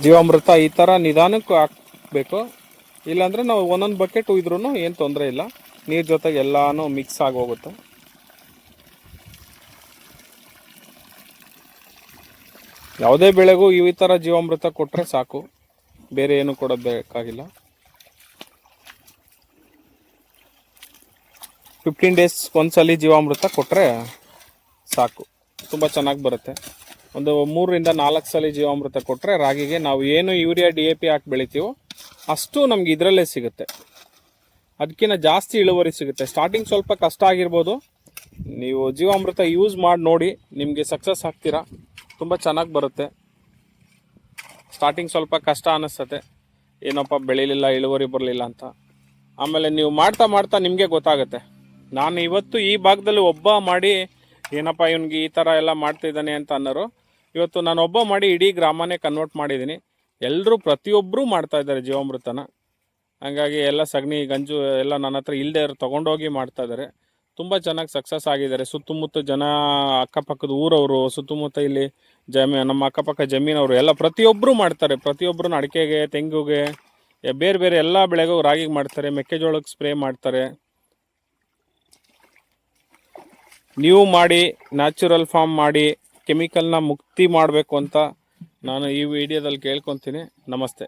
ಜೀವಾಮೃತ ಈ ಥರ ನಿಧಾನಕ್ಕೆ ಹಾಕಬೇಕು. ಇಲ್ಲಾಂದರೆ ನಾವು ಒಂದೊಂದು ಬಕೆಟ್ ಇದ್ರೂ ಏನು ತೊಂದರೆ ಇಲ್ಲ, ನೀರು ಜೊತೆಗೆ ಎಲ್ಲನೂ ಮಿಕ್ಸ್ ಆಗೋಗುತ್ತೆ. ಯಾವುದೇ ಬೆಳೆಗೂ ಈ ಥರ ಜೀವಾಮೃತ ಕೊಟ್ಟರೆ ಸಾಕು, ಬೇರೆ ಏನು ಕೊಡಬೇಕಾಗಿಲ್ಲ. 15 ಡೇಸ್ ಒಂದ್ಸಲಿ ಜೀವಾಮೃತ ಕೊಟ್ಟರೆ ಸಾಕು, ತುಂಬ ಚೆನ್ನಾಗಿ ಬರುತ್ತೆ. ಒಂದು 3 ರಿಂದ 4 ಸಲ ಜೀವಾಮೃತ ಕೊಟ್ಟರೆ ರಾಗಿಗೆ ನಾವು ಏನು ಯೂರಿಯಾ DAP ಹಾಕಿ ಬೆಳಿತೀವೋ ಅಷ್ಟು ನಮ್ಗೆ ಇದರಲ್ಲೇ ಸಿಗುತ್ತೆ. ಅದಕ್ಕಿಂತ ಜಾಸ್ತಿ ಇಳುವರಿ ಸಿಗುತ್ತೆ. ಸ್ಟಾರ್ಟಿಂಗ್ ಸ್ವಲ್ಪ ಕಷ್ಟ ಆಗಿರ್ಬೋದು, ನೀವು ಜೀವಾಮೃತ ಯೂಸ್ ಮಾಡಿ ನೋಡಿ, ನಿಮಗೆ ಸಕ್ಸಸ್ ಆಗ್ತೀರಾ. ತುಂಬ ಚೆನ್ನಾಗಿ ಬರುತ್ತೆ. ಸ್ಟಾರ್ಟಿಂಗ್ ಸ್ವಲ್ಪ ಕಷ್ಟ ಅನ್ನಿಸ್ತತೆ, ಏನಪ್ಪ ಬೆಳಿಲಿಲ್ಲ, ಇಳುವರಿ ಬರಲಿಲ್ಲ ಅಂತ. ಆಮೇಲೆ ನೀವು ಮಾಡ್ತಾ ಮಾಡ್ತಾ ನಿಮಗೆ ಗೊತ್ತಾಗುತ್ತೆ. ನಾನು ಇವತ್ತು ಈ ಭಾಗದಲ್ಲಿ ಒಬ್ಬ ಮಾಡಿ ಏನಪ್ಪ ಇವನಿಗೆ ಈ ಥರ ಎಲ್ಲ ಮಾಡ್ತಿದ್ದಾನೆ ಅಂತ ಅನ್ನೋರು, ಇವತ್ತು ನಾನು ಒಬ್ಬ ಮಾಡಿ ಇಡೀ ಗ್ರಾಮನೇ ಕನ್ವರ್ಟ್ ಮಾಡಿದ್ದೀನಿ. ಎಲ್ಲರೂ ಪ್ರತಿಯೊಬ್ಬರೂ ಮಾಡ್ತಾಯಿದ್ದಾರೆ ಜೀವಾಮೃತನ. ಹಾಗಾಗಿ ಎಲ್ಲ ಸಗಣಿ ಗಂಜು ಎಲ್ಲ ನನ್ನ ಹತ್ರ ಇಲ್ಲದೆ ತೊಗೊಂಡೋಗಿ ಮಾಡ್ತಾಯಿದ್ದಾರೆ. ತುಂಬ ಚೆನ್ನಾಗಿ ಸಕ್ಸಸ್ ಆಗಿದ್ದಾರೆ. ಸುತ್ತಮುತ್ತ ಜನ, ಅಕ್ಕಪಕ್ಕದ ಊರವರು, ಸುತ್ತಮುತ್ತ ಇಲ್ಲಿ ನಮ್ಮ ಅಕ್ಕಪಕ್ಕ ಜಮೀನವರು ಎಲ್ಲ ಪ್ರತಿಯೊಬ್ಬರು ಮಾಡ್ತಾರೆ. ಪ್ರತಿಯೊಬ್ಬರು ಅಡಿಕೆಗೆ, ತೆಂಗುಗೆ, ಬೇರೆ ಬೇರೆ ಎಲ್ಲ ಬೆಳೆಗೂ ರಾಗಿಗೆ ಮಾಡ್ತಾರೆ, ಮೆಕ್ಕೆಜೋಳಕ್ಕೆ ಸ್ಪ್ರೇ ಮಾಡ್ತಾರೆ. ನೀವು ಮಾಡಿ, ನ್ಯಾಚುರಲ್ ಫಾರ್ಮ್ ಮಾಡಿ, ಕೆಮಿಕಲ್ನ ಮುಕ್ತಿ ಮಾಡಬೇಕು ಅಂತ ನಾನು ಈ ವಿಡಿಯೋದಲ್ಲಿ ಕೇಳ್ಕೊತೀನಿ. ನಮಸ್ತೆ.